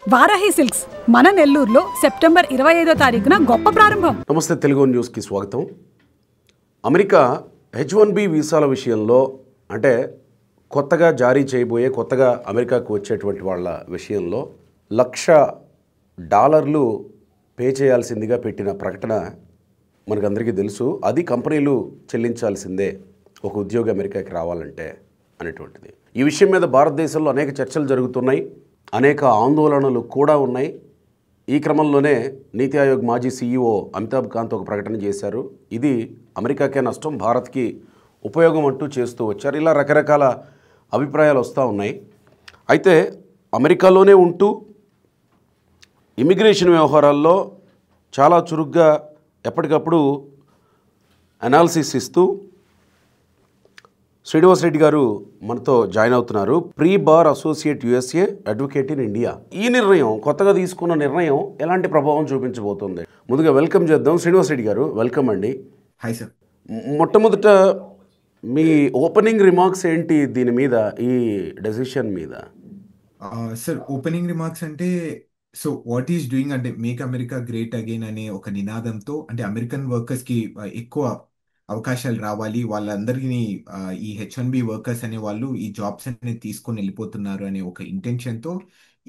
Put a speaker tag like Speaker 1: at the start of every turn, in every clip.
Speaker 1: Varahi silks మన నెల్లూరులో September 25వ తారీఖున గొప్ప ప్రారంభం.
Speaker 2: నమస్తే, తెలుగు న్యూస్కి స్వాగతం. అమెరికా H1B వీసాల విషయంలో అంటే కొత్తగా జారీ చేయబోయే కొత్తగా అమెరికాకు వచ్చేటువంటి వాళ్ళ విషయంలో $1,00,000 పే చేయాల్సిందిగా పెట్టిన ప్రకటన మనకందరికీ తెలుసు. అది కంపెనీలు చెల్లించాల్సిందే ఒక ఉద్యోగి అమెరికాకి రావాలంటే అనేటువంటిది. ఈ విషయం మీద భారతదేశంలో అనేక చర్చలు జరుగుతున్నాయి, అనేక ఆందోళనలు కూడా ఉన్నాయి. ఈ క్రమంలోనే నీతి ఆయోగ్ మాజీ CEO అమితాబ్ కాంత్ ఒక ప్రకటన చేశారు. ఇది అమెరికాకే నష్టం, భారత్కి ఉపయోగం అంటూ చేస్తూ వచ్చారు. ఇలా రకరకాల అభిప్రాయాలు వస్తూ ఉన్నాయి. అయితే అమెరికాలోనే ఉంటూ ఇమిగ్రేషన్ వ్యవహారాల్లో చాలా చురుగ్గా ఎప్పటికప్పుడు అనాలిసిస్ ఇస్తూ శ్రీనివాస్ రెడ్డి గారు మనతో జాయిన్ అవుతున్నారు. Pre bar associate USA advocate in India. ఈ నిర్ణయం, కొత్తగా తీసుకున్న నిర్ణయం ఎలాంటి ప్రభావం చూపించబోతుంది? ముందుగా వెల్కమ్ చేద్దాం. శ్రీనివాస్ రెడ్డి గారు, వెల్కమ్ అండి.
Speaker 3: Hi sir.
Speaker 2: మొట్టమొదట మీ ఓపెనింగ్ రిమార్క్స్ ఏంటి దీని మీద, ఈ డెసిషన్ మీద?
Speaker 3: సార్, ఓపెనింగ్ రిమార్క్స్ అంటే వాట్ ఈస్ డూయింగ్ అంటే మేక్ అమెరికా గ్రేట్ అగైన్ అనే ఒక నినాదంతో, అంటే అమెరికన్ వర్కర్స్కి ఎక్కువ అవకాశాలు రావాలి, వాళ్ళందరినీ ఈ H1B వర్కర్స్ అనే వాళ్ళు ఈ జాబ్స్ అనేది తీసుకొని వెళ్ళిపోతున్నారు అనే ఒక ఇంటెన్షన్తో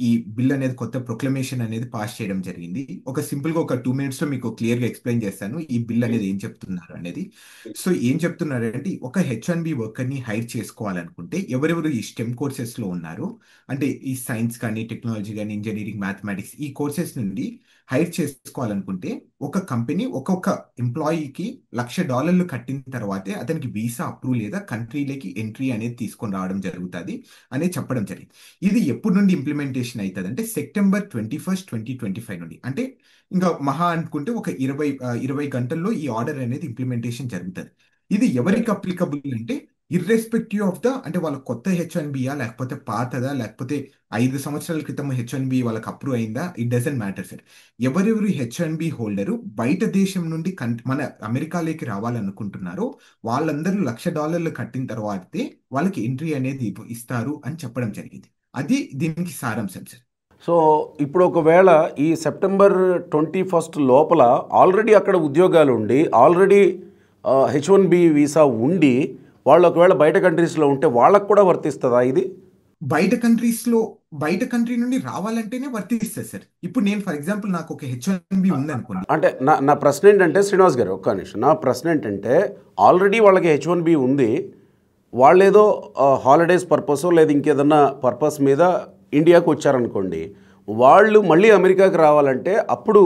Speaker 3: ఈ బిల్ అనేది కొత్త ప్రొక్లమేషన్ అనేది పాస్ చేయడం జరిగింది. ఒక సింపుల్గా ఒక 2 minutesలో మీకు క్లియర్గా ఎక్స్ప్లెయిన్ చేస్తాను ఈ బిల్ అనేది ఏం చెప్తున్నారు అనేది. సో ఏం చెప్తున్నారు అంటే, ఒక H1B వర్కర్ని హైర్ చేసుకోవాలనుకుంటే ఎవరెవరు ఈ స్టెమ్ కోర్సెస్లో ఉన్నారు, అంటే ఈ సైన్స్ కానీ టెక్నాలజీ కానీ ఇంజనీరింగ్ మ్యాథమెటిక్స్ ఈ కోర్సెస్ నుండి హైర్ చేసుకోవాలనుకుంటే ఒక కంపెనీ ఒక్కొక్క ఎంప్లాయీకి $1,00,000 కట్టిన తర్వాతే అతనికి వీసా అప్రూవ్ లేదా కంట్రీలోకి ఎంట్రీ అనేది తీసుకొని రావడం జరుగుతుంది అనేది చెప్పడం జరిగింది. ఇది ఎప్పటి నుండి ఇంప్లిమెంటేషన్ అవుతుంది అంటే September 21st, 2025 నుండి. అంటే ఇంకా మహా అనుకుంటే ఒక 20 గంటల్లో ఈ ఆర్డర్ అనేది ఇంప్లిమెంటేషన్ జరుగుతుంది. ఇది ఎవరికి అప్లికబుల్ అంటే ఇర్రెస్పెక్టివ్ ఆఫ్ ద, అంటే వాళ్ళ కొత్త H1Bయా లేకపోతే పాతదా లేకపోతే 5 సంవత్సరాల క్రితం H1B వాళ్ళకి అప్రూవ్ అయిందా, ఇట్ డజంట్ మ్యాటర్ సార్. ఎవరెవరు H1B హోల్డరు బయట దేశం నుండి మన అమెరికాలోకి రావాలనుకుంటున్నారో వాళ్ళందరూ $1,00,000 కట్టిన తర్వాతే వాళ్ళకి ఎంట్రీ అనేది ఇస్తారు అని చెప్పడం జరిగింది. అది దీనికి సారాంశం సార్.
Speaker 2: సో ఇప్పుడు ఒకవేళ ఈ September 21st లోపల ఆల్రెడీ అక్కడ ఉద్యోగాలు ఉండి ఆల్రెడీ H1B వీసా ఉండి వాళ్ళు ఒకవేళ బయట కంట్రీస్లో ఉంటే వాళ్ళకు కూడా వర్తిస్తుందా ఇది?
Speaker 3: బయట కంట్రీ నుండి రావాలంటేనే వర్తిస్తుంది సార్. ఇప్పుడు నేను ఫర్ ఎగ్జాంపుల్ నాకు ఒక H1B ఉందనుకోండి,
Speaker 2: అంటే నా ప్రశ్న ఏంటంటే, శ్రీనివాస్ గారు ఒక్క నిమిషం, నా ప్రశ్న ఏంటంటే ఆల్రెడీ వాళ్ళకి H1B ఉంది, వాళ్ళేదో హాలిడేస్ పర్పస్ లేదా ఇంకేదన్నా పర్పస్ మీద ఇండియాకు వచ్చారనుకోండి, వాళ్ళు మళ్ళీ అమెరికాకి రావాలంటే అప్పుడు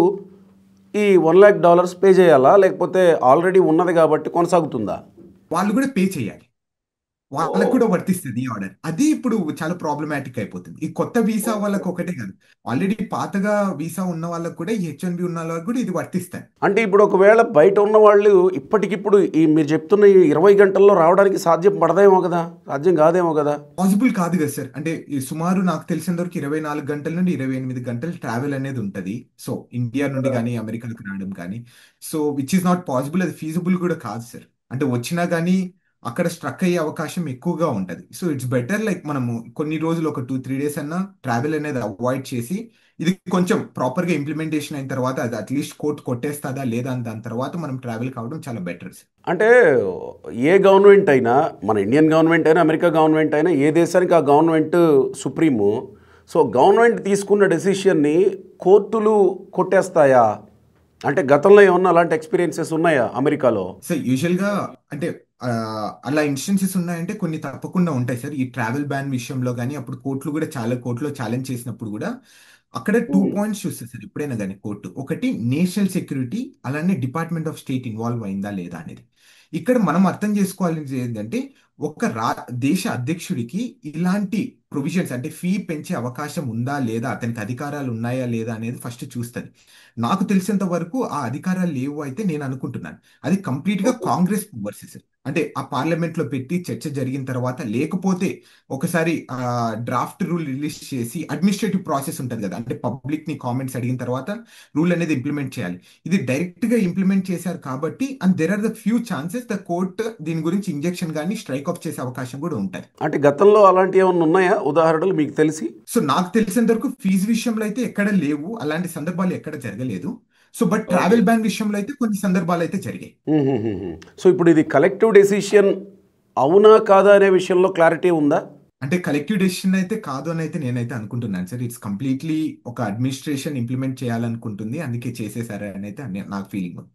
Speaker 2: ఈ $1,00,000 పే చేయాలా, లేకపోతే ఆల్రెడీ ఉన్నది కాబట్టి కొనసాగుతుందా?
Speaker 3: వాళ్ళు కూడా పే చేయాలి, వాళ్ళకు కూడా వర్తిస్తుంది ఈ ఆర్డర్. అది ఇప్పుడు చాలా ప్రాబ్లమాటిక్ అయిపోతుంది. ఈ కొత్త వీసా వాళ్ళకి ఒకటే కాదు, ఆల్రెడీ పాతగా వీసా ఉన్న వాళ్ళకు కూడా ఈ H1B ఉన్న వాళ్ళకి కూడా ఇది వర్తిస్తాయి.
Speaker 2: అంటే ఇప్పుడు ఒకవేళ బయట ఉన్న వాళ్ళు ఇప్పటికిప్పుడు ఈ మీరు చెప్తున్న ఈ 20 గంటల్లో రావడానికి సాధ్యం పడదేమో కదా, సాధ్యం కాదేమో కదా?
Speaker 3: పాసిబుల్ కాదు కదా సార్. అంటే సుమారు నాకు తెలిసిన వరకు 24 గంటల నుండి 28 గంటలు ట్రావెల్ అనేది ఉంటుంది. సో ఇండియా నుండి కానీ అమెరికాకి రావడం కానీ, so which is not possible, అది ఫీజిబుల్ కూడా కాదు సార్. అంటే వచ్చినా కానీ అక్కడ స్ట్రక్ అయ్యే అవకాశం ఎక్కువగా ఉంటుంది. సో ఇట్స్ బెటర్ లైక్ మనము కొన్ని రోజులు ఒక 2-3 days అన్నా ట్రావెల్ అనేది అవాయిడ్ చేసి, ఇది కొంచెం ప్రాపర్గా ఇంప్లిమెంటేషన్ అయిన తర్వాత అది అట్లీస్ట్ కోర్టు కొట్టేస్తుందా లేదా అని దాని తర్వాత మనం ట్రావెల్ కావడం చాలా బెటర్ సార్.
Speaker 2: అంటే ఏ గవర్నమెంట్ అయినా, మన ఇండియన్ గవర్నమెంట్ అయినా అమెరికా గవర్నమెంట్ అయినా, ఏ దేశానికి ఆ గవర్నమెంట్ సుప్రీము. సో గవర్నమెంట్ తీసుకున్న డెసిషన్ని కోర్టులు కొట్టేస్తాయా? అంటే గతంలో ఏమన్నా అలాంటి ఎక్స్పీరియన్సెస్ ఉన్నాయా అమెరికాలో?
Speaker 3: సార్ యూజువల్గా అంటే అలా ఇన్స్టెన్సెస్ ఉన్నాయంటే కొన్ని తప్పకుండా ఉంటాయి సార్. ఈ ట్రావెల్ బ్యాన్ విషయంలో కానీ అప్పుడు కోర్టులు కూడా చాలా కోర్టులో ఛాలెంజ్ చేసినప్పుడు కూడా అక్కడ 2 points చూస్తారు సార్ ఎప్పుడైనా కానీ కోర్టు. ఒకటి నేషనల్ సెక్యూరిటీ, అలానే డిపార్ట్మెంట్ ఆఫ్ స్టేట్ ఇన్వాల్వ్ అయిందా లేదా అనేది. ఇక్కడ మనం అర్థం చేసుకోవాల్సింది ఏంటంటే, ఒక దేశ అధ్యక్షుడికి ఇలాంటి ప్రొవిజన్స్ అంటే ఫీ పెంచే అవకాశం ఉందా లేదా, అతనికి అధికారాలు ఉన్నాయా లేదా అనేది ఫస్ట్ చూస్తుంది. నాకు తెలిసినంత వరకు ఆ అధికారాలు లేవు అయితే నేను అనుకుంటున్నాను. అది కంప్లీట్గా కాంగ్రెస్ వర్సెస్, అంటే ఆ పార్లమెంట్లో పెట్టి చర్చ జరిగిన తర్వాత, లేకపోతే ఒకసారి డ్రాఫ్ట్ రూల్ రిలీజ్ చేసి అడ్మినిస్ట్రేటివ్ ప్రాసెస్ ఉంటుంది కదా, అంటే పబ్లిక్ని కామెంట్స్ అడిగిన తర్వాత రూల్ అనేది ఇంప్లిమెంట్ చేయాలి. ఇది డైరెక్ట్గా ఇంప్లిమెంట్ చేశారు కాబట్టి, and there are the few chances the court దీని గురించి ఇంజెక్షన్ కానీ స్ట్రైక్ ఆఫ్ చేసే అవకాశం కూడా ఉంటుంది.
Speaker 2: అంటే గతంలో అలాంటి ఏమన్నా ఉన్నాయా? ఉదాహరణలు మీకు తెలిసి?
Speaker 3: సో నాకు తెలిసినంత వరకు ఫీజు విషయంలో అయితే ఎక్కడ లేవు, అలాంటి సందర్భాలు ఎక్కడ జరగలేదు. So but
Speaker 2: okay.
Speaker 3: Travel ban విషయంలో అయితే కొన్ని సందర్భాలు అయితే జరిగాయి.
Speaker 2: సో ఇప్పుడు ఇది కలెక్టివ్ డెసిషన్ అవునా కాదా అనే విషయంలో క్లారిటీ ఉందా?
Speaker 3: అంటే కలెక్టివ్ డెసిషన్ అయితే కాదు అని అయితే నేనైతే అనుకుంటున్నాను సార్. ఇట్స్ కంప్లీట్లీ ఒక అడ్మినిస్ట్రేషన్ ఇంప్లిమెంట్ చేయాలనుకుంటుంది, అందుకే చేసేసారు అని అయితే నాకు ఫీలింగ్ ఉంది.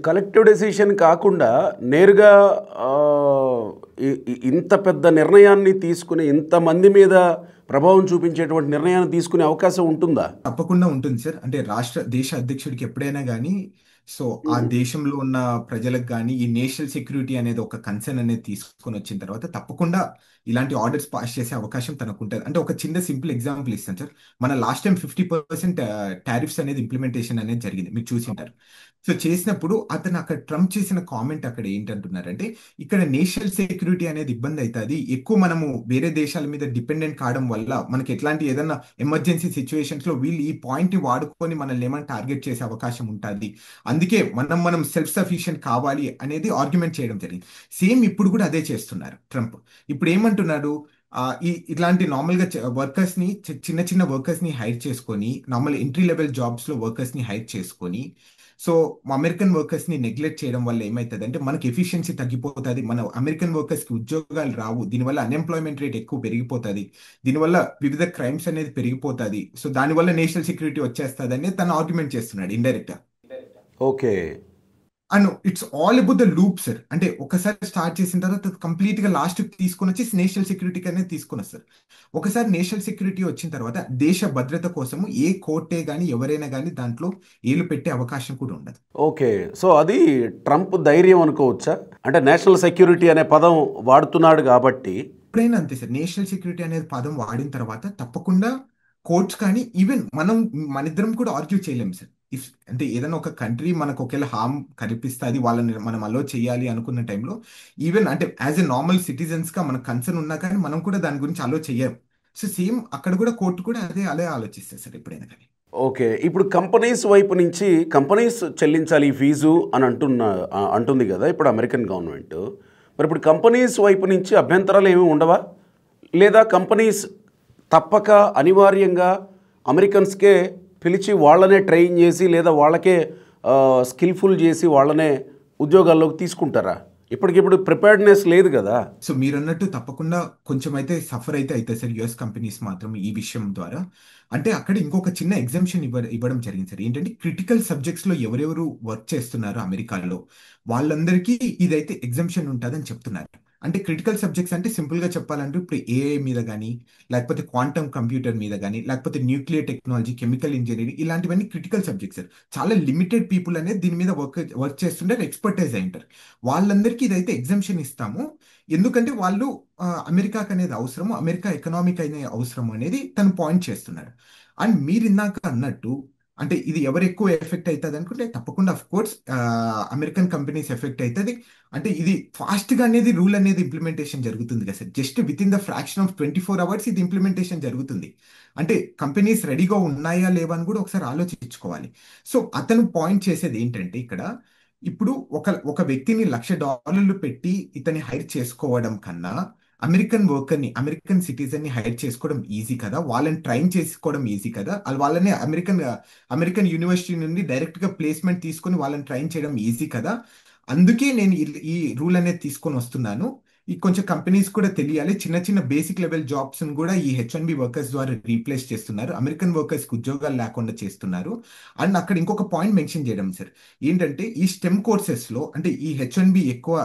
Speaker 2: కలెక్టివ్ డెసిషన్ కాకుండా నేరుగా ఆ, ఇంత పెద్ద నిర్ణయాన్ని తీసుకుని ఇంతమంది మీద ప్రభావం చూపించేటువంటి నిర్ణయాన్ని తీసుకునే అవకాశం ఉంటుందా?
Speaker 3: తప్పకుండా ఉంటుంది సార్. అంటే దేశ అధ్యక్షుడికి ఎప్పుడైనా కానీ, సో ఆ దేశంలో ఉన్న ప్రజలకు కానీ ఈ నేషనల్ సెక్యూరిటీ అనేది ఒక కన్సర్న్ అనేది తీసుకొని వచ్చిన తర్వాత తప్పకుండా ఇలాంటి ఆర్డర్స్ పాస్ చేసే అవకాశం తనకు ఉంటుంది. అంటే ఒక చిన్న సింపుల్ ఎగ్జాంపుల్ ఇస్తాను సార్. మన లాస్ట్ టైం 50% టారిఫ్స్ అనేది ఇంప్లిమెంటేషన్ అనేది జరిగింది, మీరు చూసింటారు. సో చేసినప్పుడు అతను అక్కడ ట్రంప్ చేసిన కామెంట్ అక్కడ ఏంటంటున్నారంటే, ఇక్కడ నేషనల్ సెక్యూరిటీ అనేది ఇబ్బంది అవుతుంది, ఎక్కువ మనము వేరే దేశాల మీద డిపెండెంట్ కావడం వల్ల మనకి ఎట్లాంటి ఏదైనా ఎమర్జెన్సీ సిచ్యువేషన్స్ లో వీళ్ళు ఈ పాయింట్ ని వాడుకొని మనల్ని ఏమైనా టార్గెట్ చేసే అవకాశం ఉంటుంది, అందుకే మనం సెల్ఫ్ సఫిషియెంట్ కావాలి అనేది ఆర్గ్యుమెంట్ చేయడం జరిగింది. సేమ్ ఇప్పుడు కూడా అదే చేస్తున్నారు ట్రంప్. ఇప్పుడు ఏమంటున్నాడు, ఇట్లాంటి నార్మల్గా వర్కర్స్ ని చిన్న చిన్న వర్కర్స్ ని హైర్ చేసుకొని, నార్మల్ ఎంట్రీ లెవెల్ జాబ్స్ లో వర్కర్స్ ని హైర్ చేసుకొని, సో అమెరికన్ వర్కర్స్ ని నెగ్లెక్ట్ చేయడం వల్ల ఏమవుతుంది అంటే మనకి ఎఫిషియన్సీ తగ్గిపోతుంది, మన అమెరికన్ వర్కర్స్ కి ఉద్యోగాలు రావు, దీనివల్ల అన్ఎంప్లాయ్మెంట్ రేట్ ఎక్కువ పెరిగిపోతుంది, దీనివల్ల వివిధ క్రైమ్స్ అనేది పెరిగిపోతుంది, సో దానివల్ల నేషనల్ సెక్యూరిటీ వచ్చేస్తుంది అని తను ఆర్గ్యుమెంట్ చేస్తున్నాడు ఇండైరెక్ట్ గా.
Speaker 2: Okay.
Speaker 3: And it's all about the loop sir. అంటే ఒకసారి స్టార్ట్ చేసిన తర్వాత కంప్లీట్ గా లాస్ట్ తీసుకొని వచ్చి నేషనల్ సెక్యూరిటీ అనేది తీసుకొని వస్తారు. ఒకసారి నేషనల్ సెక్యూరిటీ వచ్చిన తర్వాత దేశ భద్రత కోసము ఏ కోర్టే గానీ ఎవరైనా కానీ దాంట్లో ఏలు పెట్టే అవకాశం కూడా ఉండదు.
Speaker 2: ఓకే. సో అది ట్రంప్ ధైర్యం అనుకోవచ్చా? అంటే నేషనల్ సెక్యూరిటీ అనే పదం వాడుతున్నాడు కాబట్టి.
Speaker 3: ఎప్పుడైనా అంతే సార్, నేషనల్ సెక్యూరిటీ అనేది పదం వాడిన తర్వాత తప్పకుండా కోర్ట్స్ కానీ ఈవెన్ మనిద్దరం కూడా ఆర్గ్యూ చేయలేము సార్. ఇఫ్ అంటే ఏదైనా ఒక కంట్రీ మనకు ఒకవేళ హామ్ కల్పిస్తుంది, వాళ్ళని మనం అలో చేయాలి అనుకున్న టైంలో ఈవెన్ అంటే యాజ్ ఎ నార్మల్ సిటిజన్స్ గా మనకు కన్సర్న్ ఉన్నా కానీ మనం కూడా దాని గురించి అలో చెయ్యం. సో సేమ్ అక్కడ కూడా కోర్టు కూడా అదే ఆలోచిస్తారు సార్ ఎప్పుడైనా కానీ.
Speaker 2: ఓకే. ఇప్పుడు కంపెనీస్ వైపు నుంచి కంపెనీస్ చెల్లించాలి ఈ ఫీజు అని అంటుంది కదా ఇప్పుడు అమెరికన్ గవర్నమెంట్. మరి ఇప్పుడు కంపెనీస్ వైపు నుంచి అభ్యంతరాలు ఏమీ ఉండవా? లేదా కంపెనీస్ తప్పక అనివార్యంగా అమెరికన్స్కే పిలిచి వాళ్ళనే ట్రైన్ చేసి లేదా వాళ్ళకే స్కిల్ఫుల్ చేసి వాళ్ళనే ఉద్యోగాల్లోకి తీసుకుంటారా? ఇప్పటికిప్పుడు ప్రిపేర్డ్నెస్ లేదు కదా.
Speaker 3: సో మీరు అన్నట్టు తప్పకుండా కొంచెం అయితే సఫర్ అయితే అవుతాయి సార్ యుఎస్ కంపెనీస్ మాత్రం ఈ విషయం ద్వారా. అంటే అక్కడ ఇంకొక చిన్న ఎగ్జామ్షన్ ఇవ్వడం జరిగింది సార్. ఏంటంటే క్రిటికల్ సబ్జెక్ట్స్ లో ఎవరెవరు వర్క్ చేస్తున్నారు అమెరికాలో వాళ్ళందరికీ ఇదైతే ఎగ్జామ్షన్ ఉంటుందని చెప్తున్నారు. అంటే క్రిటికల్ సబ్జెక్ట్స్ అంటే సింపుల్ గా చెప్పాలంటే ఇప్పుడు ఏఐ మీద కానీ, లేకపోతే క్వాంటమ్ కంప్యూటర్ మీద కానీ, లేకపోతే న్యూక్లియర్ టెక్నాలజీ, కెమికల్ ఇంజనీరింగ్, ఇలాంటివన్నీ క్రిటికల్ సబ్జెక్ట్స్ సార్. చాలా లిమిటెడ్ పీపుల్ అనేది దీని మీద వర్క్ చేస్తుంటారు, ఎక్స్పర్టైజ్ అయి ఉంటారు. వాళ్ళందరికీ ఇదైతే ఎగ్జామ్షన్ ఇస్తాము, ఎందుకంటే వాళ్ళు అమెరికాకి అనేది అవసరము, అమెరికా ఎకనామిక్ అనే అవసరం అనేది తను పాయింట్ చేస్తున్నాడు. అండ్ మీరు ఇందాక అన్నట్టు అంటే ఇది ఎవరు ఎక్కువ ఎఫెక్ట్ అవుతుంది అనుకుంటే తప్పకుండా of course American companies effect అవుతుంది. అంటే ఇది ఫాస్ట్ గా అనేది రూల్ అనేది ఇంప్లిమెంటేషన్ జరుగుతుంది కదా sir. Just with in the fraction of 24 hours ఇది ఇంప్లిమెంటేషన్ జరుగుతుంది. అంటే కంపెనీస్ రెడీగా ఉన్నాయా లేవా అని కూడా ఒకసారి ఆలోచించుకోవాలి. సో అతను పాయింట్ చేసేది ఏంటంటే ఇక్కడ ఇప్పుడు ఒక వ్యక్తిని $1,00,000 పెట్టి ఇతన్ని హైర్ చేసుకోవడం కన్నా అమెరికన్ సిటిజన్ ని హైర్ చేసుకోవడం ఈజీ కదా, వాళ్ళని ట్రైన్ చేసుకోవడం ఈజీ కదా, వాళ్ళని అమెరికన్ యూనివర్సిటీ నుండి డైరెక్ట్ గా ప్లేస్మెంట్ తీసుకొని వాళ్ళని ట్రైన్ చేయడం ఈజీ కదా, అందుకే నేను ఈ రూల్ అనేది తీసుకొని వస్తున్నాను. ఈ కొంచెం కంపెనీస్ కూడా తెలియాలి, చిన్న చిన్న బేసిక్ లెవెల్ జాబ్స్ కూడా ఈ H1B వర్కర్స్ ద్వారా రీప్లేస్ చేస్తున్నారు, అమెరికన్ వర్కర్స్ కి ఉద్యోగాలు లేకుండా చేస్తున్నారు. అండ్ అక్కడ ఇంకొక పాయింట్ మెన్షన్ చేయడం సార్, ఏంటంటే ఈ స్టెమ్ కోర్సెస్ లో అంటే ఈ H1B ఎక్కువ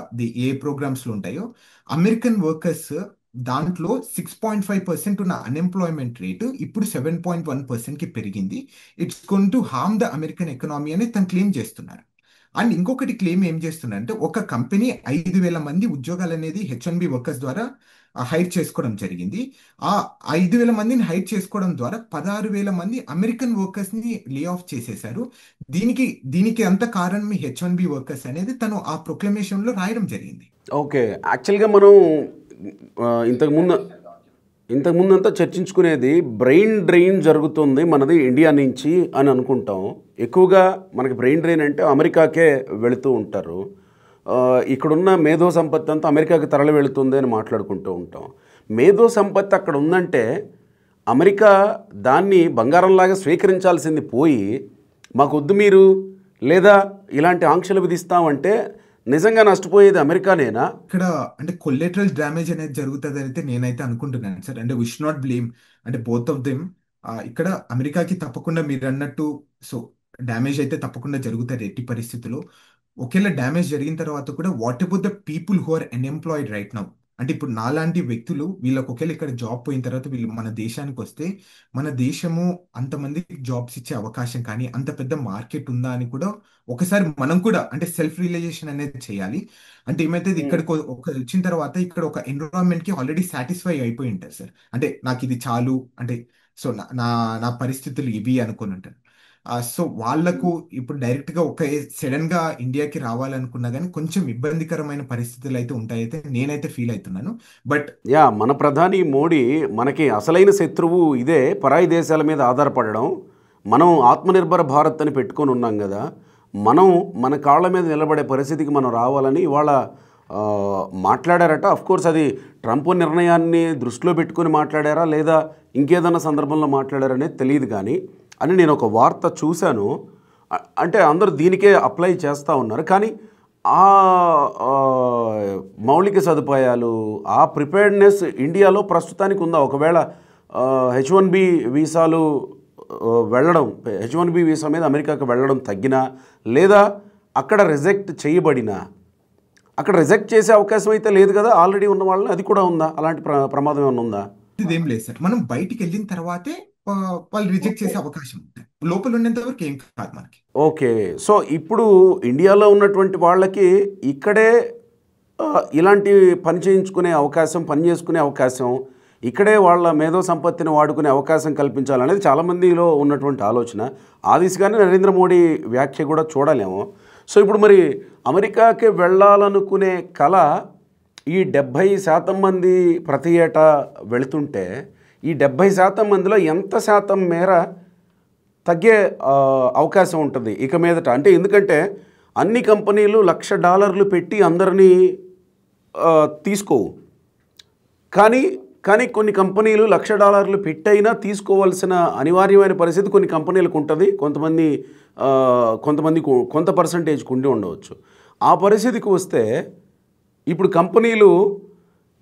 Speaker 3: ఏ ప్రోగ్రామ్స్ లో ఉంటాయో అమెరికన్ వర్కర్స్ దాంట్లో 6.5% ఉన్న అన్ఎంప్లాయ్మెంట్ రేటు ఇప్పుడు 7.1% కి పెరిగింది. It's going to harm the American economy అని తను క్లెయిమ్ చేస్తున్నారు. అండ్ ఇంకొకటి క్లెయిమ్ ఏం చేస్తున్నారంటే ఒక కంపెనీ 5,000 మంది ఉద్యోగాలు అనేది H1B వర్కర్స్ ద్వారా హైర్ చేసుకోవడం జరిగింది. ఆ 5,000 మందిని హైర్ చేసుకోవడం ద్వారా 16,000 మంది అమెరికన్ వర్కర్స్ ని లే ఆఫ్ చేసేశారు. దీనికి అంత కారణం మీ H1B వర్కర్స్ అనేది తను ఆ ప్రొక్లమేషన్ లో రాయడం జరిగింది.
Speaker 2: ఓకే. యాక్చువల్గా మనం ఇంతకుముందు అంతా చర్చించుకునేది బ్రెయిన్ డ్రెయిన్ జరుగుతుంది మనది ఇండియా నుంచి అని అనుకుంటాం. ఎక్కువగా మనకి బ్రెయిన్ డ్రెయిన్ అంటే అమెరికాకే వెళుతూ ఉంటారు, ఇక్కడున్న మేధో సంపత్తి అంతా అమెరికాకి తరలి వెళుతుంది అని మాట్లాడుకుంటూ ఉంటాం. మేధో సంపత్తి అక్కడ ఉందంటే అమెరికా దాన్ని బంగారంలాగా స్వీకరించాల్సింది పోయి మాకొద్దు మీరు, లేదా ఇలాంటి ఆంక్షలు విధిస్తామంటే నిజంగా నష్టపోయేది అమెరికానేనా?
Speaker 3: ఇక్కడ అంటే కొల్లెటరల్ డ్యామేజ్ అనేది జరుగుతుంది అయితే నేనైతే అనుకుంటున్నాను సార్. అంటే వి షుడ్ నాట్ బ్లేమ్ అంటే బోత్ ఆఫ్ దెమ్. ఇక్కడ అమెరికాకి తప్పకుండా మీరు అన్నట్టు సో డ్యామేజ్ అయితే తప్పకుండా జరుగుతుంది ఎట్టి పరిస్థితుల్లో. ఒకేలా డ్యామేజ్ జరిగిన తర్వాత కూడా what about the people who are unemployed right now? అంటే ఇప్పుడు నాలాంటి వ్యక్తులు వీళ్ళకి ఒకవేళ ఇక్కడ జాబ్ పోయిన తర్వాత వీళ్ళు మన దేశానికి వస్తే మన దేశము అంతమందికి జాబ్స్ ఇచ్చే అవకాశం కానీ అంత పెద్ద మార్కెట్ ఉందా అని కూడా ఒకసారి మనం కూడా అంటే సెల్ఫ్ రియలైజేషన్ అనేది చేయాలి. అంటే ఏమైతే ఇక్కడికి ఒక వచ్చిన తర్వాత ఇక్కడ ఒక ఎన్విరాన్మెంట్ కి ఆల్రెడీ సాటిస్ఫై అయిపోయి ఉంటారు సార్. అంటే నాకు ఇది చాలు అంటే సో నా నా నా పరిస్థితులు ఇవి అనుకుని ఉంటారు. సో వాళ్ళకు ఇప్పుడు డైరెక్ట్ గా ఒక సడన్ గా ఇండియాకి రావాలనుకున్నా కానీ కొంచెం ఇబ్బందికరమైన పరిస్థితులు అయితే ఉంటాయితే నేనైతే ఫీల్ అవుతున్నాను. బట్
Speaker 2: మన ప్రధాని మోడీ మనకి అసలైన శత్రువు ఇదే, పరాయి దేశాల మీద ఆధారపడడం. మనం ఆత్మనిర్భర భారత్ అని పెట్టుకొని ఉన్నాం కదా, మనం మన కాళ్ళ మీద నిలబడే పరిస్థితికి మనం రావాలని ఇవాళ మాట్లాడారట. కోర్స్ అది ట్రంప్ నిర్ణయాన్ని దృష్టిలో పెట్టుకొని మాట్లాడారా లేదా ఇంకేదన్నా సందర్భంలో మాట్లాడారనేది తెలియదు కానీ అని నేను ఒక వార్త చూశాను. అంటే అందరూ దీనికే అప్లై చేస్తూ ఉన్నారు. కానీ ఆ మౌలిక సదుపాయాలు, ఆ ప్రిపేర్డ్నెస్ ఇండియాలో ప్రస్తుతానికి ఉందా? ఒకవేళ H1B వీసాలు వెళ్ళడం, H1B వీసా మీద అమెరికాకు వెళ్ళడం తగ్గినా, లేదా అక్కడ రిజెక్ట్ చేయబడినా, అక్కడ రిజెక్ట్ చేసే అవకాశం అయితే లేదు కదా ఆల్రెడీ ఉన్న వాళ్ళని, అది కూడా ఉందా? అలాంటి ప్రమాదం ఏమైనా ఉందా?
Speaker 3: ఇదేం లేదు సార్. మనం బయటికి వెళ్ళిన తర్వాతే వాళ్ళు రిజెక్ట్ చేసే అవకాశం ఉంటుంది. లోపల ఉన్నంత వరకు ఏం కాదు మనకి.
Speaker 2: ఓకే, సో ఇప్పుడు ఇండియాలో ఉన్నటువంటి వాళ్ళకి ఇక్కడే ఇలాంటి పని చేయించుకునే అవకాశం, పని చేసుకునే అవకాశం, ఇక్కడే వాళ్ళ మేధో సంపత్తిని వాడుకునే అవకాశం కల్పించాలనేది చాలామందిలో ఉన్నటువంటి ఆలోచన. ఆ దిశగానే నరేంద్ర మోడీ వ్యాఖ్య కూడా చూడాలేమో. సో ఇప్పుడు మరి అమెరికాకి వెళ్ళాలనుకునే కళ ఈ 70% మంది ప్రతి ఏటా వెళుతుంటే ఈ 70% మందిలో ఎంత శాతం మేర తగ్గే అవకాశం ఉంటుంది ఇక మీదట? అంటే ఎందుకంటే అన్ని కంపెనీలు $1,00,000 పెట్టి అందరినీ తీసుకోవు, కానీ కొన్ని కంపెనీలు $1,00,000 పెట్టైనా తీసుకోవాల్సిన అనివార్యమైన పరిస్థితి కొన్ని కంపెనీలకు ఉంటుంది. కొంతమంది కొంత పర్సంటేజ్కి ఉండి ఉండవచ్చు. ఆ పరిస్థితికి వస్తే ఇప్పుడు కంపెనీలు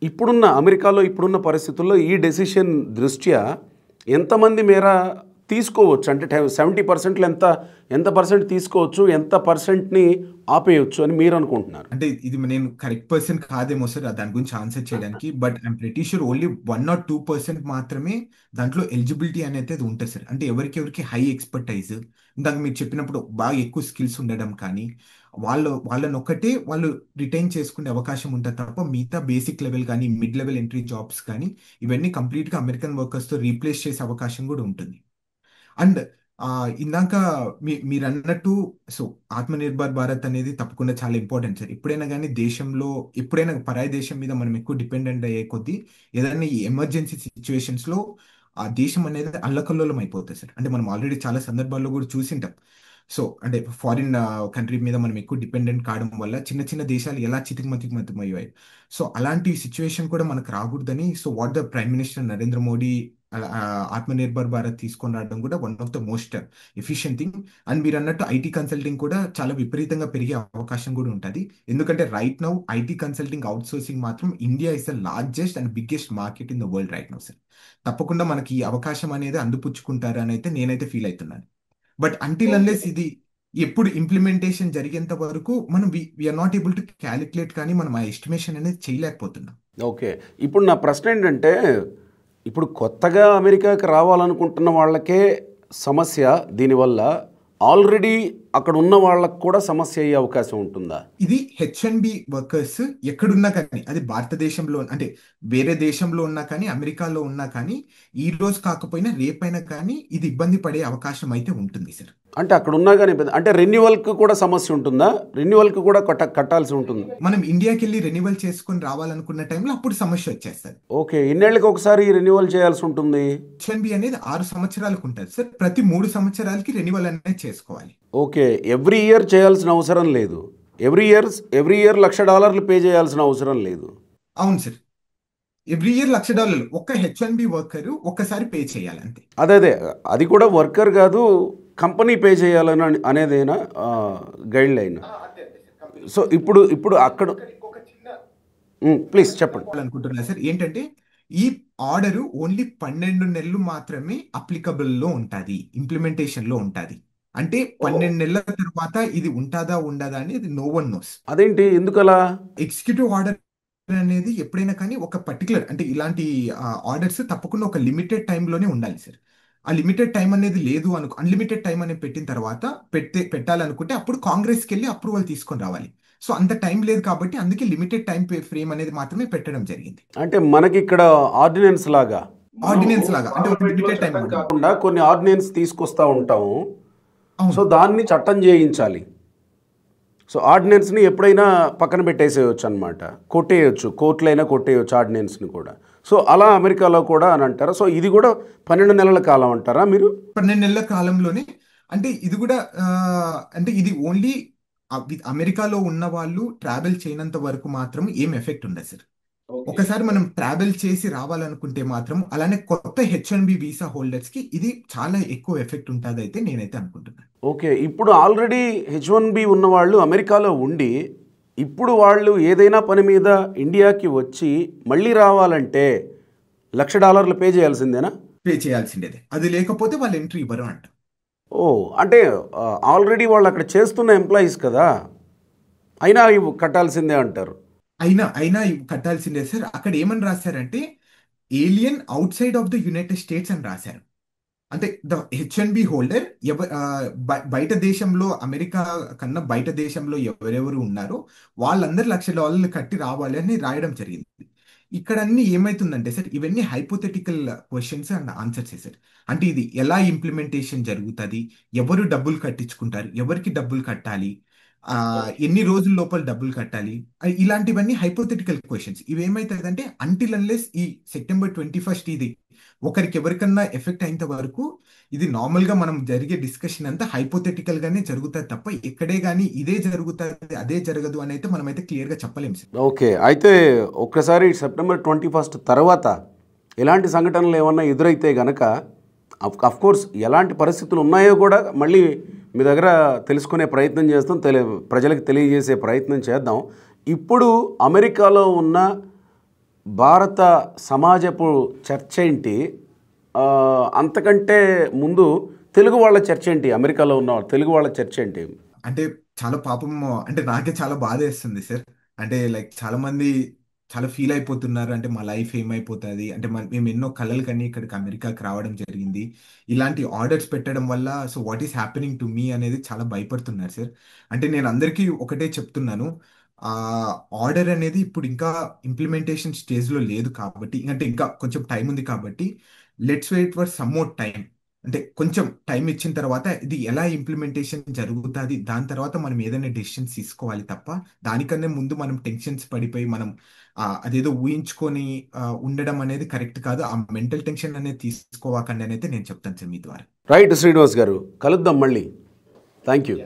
Speaker 2: ఇప్పుడున్న అమెరికాలో ఇప్పుడున్న పరిస్థితుల్లో ఈ డెసిషన్ దృష్ట్యా ఎంతమంది మేర తీసుకోవచ్చు? అంటే 70%లో ఎంత పర్సెంట్ తీసుకోవచ్చు, ఎంత పర్సెంట్ని ఆపేయచ్చు అని మీరు అనుకుంటున్నారు?
Speaker 3: అంటే ఇది నేను కరెక్ట్ పర్సన్ కాదేమో సార్ దాని గురించి ఆన్సర్ చేయడానికి. But I'm pretty sure only 1 or 2% మాత్రమే దాంట్లో ఎలిజిబిలిటీ అనేది ఉంటుంది సార్. అంటే ఎవరికి హై ఎక్స్పర్టైజ్, ఇందాక మీరు చెప్పినప్పుడు బాగా ఎక్కువ స్కిల్స్ ఉండడం కానీ వాళ్ళని ఒక్కటే వాళ్ళు రిటైన్ చేసుకునే అవకాశం ఉంటుంది తప్ప మిగతా బేసిక్ లెవెల్ కానీ మిడ్ లెవెల్ ఎంట్రీ జాబ్స్ కానీ ఇవన్నీ కంప్లీట్గా అమెరికన్ వర్కర్స్తో రీప్లేస్ చేసే అవకాశం కూడా ఉంటుంది. అండ్ ఇందాక మీరు అన్నట్టు సో ఆత్మనిర్భర్ భారత్ అనేది తప్పకుండా చాలా ఇంపార్టెంట్ సార్. ఎప్పుడైనా కానీ దేశంలో ఎప్పుడైనా పరాయి దేశం మీద మనం ఎక్కువ డిపెండెంట్ అయ్యే కొద్దీ ఏదైనా ఈ ఎమర్జెన్సీ సిచ్యువేషన్స్లో ఆ దేశం అనేది అల్లకల్లోలం అయిపోతుంది సార్. అంటే మనం ఆల్రెడీ చాలా సందర్భాల్లో కూడా చూసింటాం. సో అంటే ఫారిన్ కంట్రీ మీద మనం ఎక్కువ డిపెండెంట్ కావడం వల్ల చిన్న చిన్న దేశాలు ఎలా చితికిమతిమయ్యాయి. సో అలాంటి సిచ్యువేషన్ కూడా మనకు రాకూడదని so what the prime minister Narendra Modi Atmanirbhar Bharat తీసుకొని రావడం కూడా one of the most efficient thing. And మీరు అన్నట్టు ఐటీ కన్సల్టింగ్ కూడా చాలా విపరీతంగా పెరిగే అవకాశం కూడా ఉంటుంది. ఎందుకంటే right now IT consulting outsourcing మాత్రం India is the largest and biggest market in the world right now sir. తప్పకుండా మనకి ఈ అవకాశం అనేది అందిపుచ్చుకుంటారు అని అయితే నేనైతే ఫీల్ అవుతున్నాను. బట్ అంటిల్ అన్లెస్ ఇది ఎప్పుడు ఇంప్లిమెంటేషన్ జరిగేంత వరకు మనం we are not able to calculate కానీ మనం ఆ ఎస్టిమేషన్ అనేది చేయలేకపోతున్నాం.
Speaker 2: ఓకే, ఇప్పుడు నా ప్రశ్న ఏంటంటే ఇప్పుడు కొత్తగా అమెరికాకి రావాలనుకుంటున్న వాళ్ళకే సమస్య దీనివల్ల, ఆల్రెడీ అక్కడ ఉన్న వాళ్ళకు కూడా సమస్య అయ్యే అవకాశం ఉంటుందా?
Speaker 3: ఇది H1B వర్కర్స్ ఎక్కడున్నా కానీ, అది భారతదేశంలో అంటే వేరే దేశంలో ఉన్నా కానీ అమెరికాలో ఉన్నా కానీ ఈ రోజు కాకపోయినా రేపైనా కానీ ఇది ఇబ్బంది పడే అవకాశం అయితే ఉంటుంది సార్.
Speaker 2: అంటే అక్కడ ఉన్నా కానీ అంటే రెన్యువల్కి కూడా సమస్య ఉంటుందా? రెన్యువల్కి కూడా కట్టాల్సి ఉంటుంది.
Speaker 3: మనం ఇండియాకి వెళ్ళి రెన్యువల్ చేసుకొని రావాలనుకున్న టైంలో అప్పుడు సమస్య వచ్చేస్తుంది.
Speaker 2: ఓకే, ఎన్నేళ్ళకి ఒకసారి రెన్యువల్ చేయాల్సి ఉంటుంది?
Speaker 3: H1B అనేది 6 సంవత్సరాలకు ఉంటుంది సార్. ప్రతి 3 సంవత్సరాలకి రెన్యువల్ అనేది చేసుకోవాలి.
Speaker 2: ఓకే, ఎవ్రీ ఇయర్ చేయాల్సిన అవసరం లేదు. ఎవ్రీ ఇయర్ $1,00,000 పే చేయాల్సిన అవసరం లేదు.
Speaker 3: అవును సార్. ఎవ్రీ ఇయర్ $1,00,000 ఒక్క H1B వర్కర్ ఒక్కసారి పే చేయాలి అంతే.
Speaker 2: అదే అది కూడా వర్కర్ కాదు, కంపెనీ పే చేయాలని అనేదేనా గైడ్ లైన్? సో ఇప్పుడు అక్కడ ప్లీజ్ చెప్పండి.
Speaker 3: అనుకుంటున్నా సార్ ఏంటంటే ఈ ఆర్డర్ ఓన్లీ 12 నెలలు మాత్రమే అప్లికబుల్ లో ఉంటుంది, ఇంప్లిమెంటేషన్ లో ఉంటుంది. అంటే 12 నెలల తర్వాత ఇది ఉంటుందా ఉండదా అని నో వన్ నోస్.
Speaker 2: అదేంటి, ఎందుకలా?
Speaker 3: ఎగ్జిక్యూటివ్ ఆర్డర్ అనేది ఎప్పుడైనా కానీ ఒక పర్టికులర్ అంటే ఇలాంటి ఆర్డర్స్ తప్పకుండా ఒక లిమిటెడ్ టైంలోనే ఉండాలి సార్. ఆ లిమిటెడ్ టైం అనేది లేదు అన్లిమిటెడ్ టైం అనేది పెట్టిన తర్వాత పెట్టాలనుకుంటే అప్పుడు కాంగ్రెస్కి వెళ్ళి అప్రూవల్ తీసుకొని రావాలి. సో అంత టైం లేదు కాబట్టి అందుకే లిమిటెడ్ టైం ఫ్రేమ్ అనేది మాత్రమే పెట్టడం జరిగింది.
Speaker 2: అంటే మనకి ఇక్కడ ఆర్డినెన్స్ లాగా
Speaker 3: అంటే ఒక లిమిటెడ్ టైం
Speaker 2: కాకుండా కొన్ని ఆర్డినెన్స్ తీసుకొస్తా ఉంటాము.
Speaker 3: అవును.
Speaker 2: సో దాన్ని చట్టం చేయించాలి. సో ఆర్డినెన్స్ని ఎప్పుడైనా పక్కన పెట్టేసేయచ్చు అనమాట, కొట్టేయచ్చు, కోర్టులైనా కొట్టేయచ్చు ఆర్డినెన్స్ని కూడా. సో అలా అమెరికాలో కూడా అని అంటారా? సో ఇది కూడా 12 నెలల కాలం అంటారా మీరు?
Speaker 3: 12 నెలల కాలంలోనే. అంటే ఇది కూడా అంటే ఇది ఓన్లీ అమెరికాలో ఉన్న వాళ్ళు ట్రావెల్ చేయనంత వరకు మాత్రం ఏం ఎఫెక్ట్ ఉండదు సార్. ఒకసారి మనం ట్రావెల్ చేసి రావాలనుకుంటే మాత్రం అలానే కొత్త H1B వీసా హోల్డర్స్ కి ఇది చాలా ఎక్కువ ఎఫెక్ట్ ఉంటుంది అయితే నేనైతే అనుకుంటున్నాను.
Speaker 2: ఓకే, ఇప్పుడు ఆల్రెడీ H1B ఉన్నవాళ్ళు అమెరికాలో ఉండి ఇప్పుడు వాళ్ళు ఏదైనా పని మీద ఇండియాకి వచ్చి మళ్ళీ రావాలంటే $1,00,000 పే చేయాల్సిందేనా?
Speaker 3: పే చేయాల్సిందేదే, అది లేకపోతే వాళ్ళు ఎంట్రీ ఇవ్వరు అంట.
Speaker 2: ఓ, అంటే ఆల్రెడీ వాళ్ళు అక్కడ చేస్తున్న ఎంప్లాయీస్ కదా, అయినా ఇవి కట్టాల్సిందే అంటారు.
Speaker 3: అయినా ఇవి కట్టాల్సిందే సార్. అక్కడ ఏమని రాశారంటే alien out side of the United states అని రాశారు. అంటే ద H1B హోల్డర్ బయట దేశంలో అమెరికా కన్నా బయట దేశంలో ఎవరెవరు ఉన్నారో వాళ్ళందరూ $1,00,000 కట్టి రావాలి అని రాయడం జరిగింది. ఇక్కడ అన్ని ఏమైతుందంటే సార్ ఇవన్నీ hypothetical questions and answers sir. అంటే ఇది ఎలా ఇంప్లిమెంటేషన్ జరుగుతుంది, ఎవరు డబ్బులు కట్టించుకుంటారు, ఎవరికి డబ్బులు కట్టాలి, ఎన్ని రోజుల లోపల డబ్బులు కట్టాలి, ఇలాంటివన్నీ హైపోథెటికల్ క్వశ్చన్స్. ఇవి ఏమైతుందంటే అంటిల్ అన్లెస్ ఈ September 21 ఇది ఒకరికి ఎవరికన్నా ఎఫెక్ట్ అయినంత వరకు ఇది నార్మల్ గా మనం జరిగే డిస్కషన్ అంతా హైపోథెటికల్ గానే జరుగుతుంది తప్ప ఎక్కడే గానీ ఇదే జరుగుతుంది అదే జరగదు అని అయితే మనం అయితే క్లియర్ గా చెప్పలేము సార్.
Speaker 2: ఓకే, అయితే ఒక్కసారి September 21 తర్వాత ఎలాంటి సంఘటనలు ఏమన్నా ఎదురైతే గనక కోర్స్ ఎలాంటి పరిస్థితులు ఉన్నాయో కూడా మళ్ళీ మీ దగ్గర తెలుసుకునే ప్రయత్నం చేస్తాం, ప్రజలకు తెలియజేసే ప్రయత్నం చేద్దాం. ఇప్పుడు అమెరికాలో ఉన్న భారత సమాజపు చర్చ ఏంటి, అంతకంటే ముందు తెలుగు వాళ్ళ చర్చ ఏంటి, అమెరికాలో ఉన్న తెలుగు వాళ్ళ చర్చ ఏంటి?
Speaker 3: అంటే చాలా పాపం, అంటే నాకే చాలా బాధ వేస్తుంది సార్. అంటే లైక్ చాలా మంది చాలా ఫీల్ అయిపోతున్నారు. అంటే మా లైఫ్ ఏమైపోతుంది అంటే మేము ఎన్నో కలలు కని ఇక్కడికి అమెరికాకి రావడం జరిగింది, ఇలాంటి ఆర్డర్స్ పెట్టడం వల్ల so what is happening to me అనేది చాలా భయపడుతున్నారు సార్. అంటే నేను అందరికీ ఒకటే చెప్తున్నాను, ఆ ఆర్డర్ అనేది ఇప్పుడు ఇంకా ఇంప్లిమెంటేషన్ స్టేజ్లో లేదు కాబట్టి, అంటే ఇంకా కొంచెం టైం ఉంది కాబట్టి let's wait for some more time. అంటే కొంచెం టైం ఇచ్చిన తర్వాత ఇది ఎలా ఇంప్లిమెంటేషన్ జరుగుతుంది దాని తర్వాత మనం ఏదైనా డెసిషన్స్ తీసుకోవాలి తప్ప దానికన్నా ముందు మనం టెన్షన్స్ పడిపోయి మనం అదేదో ఊహించుకొని ఉండడం అనేది కరెక్ట్ కాదు. ఆ మెంటల్ టెన్షన్ అనేది తీసుకోవాకండి అని అయితే నేను చెప్తాను సార్ మీ ద్వారా.
Speaker 2: రైట్ శ్రీనివాస్ గారు, కలుద్దాం మళ్ళీ. Thank you.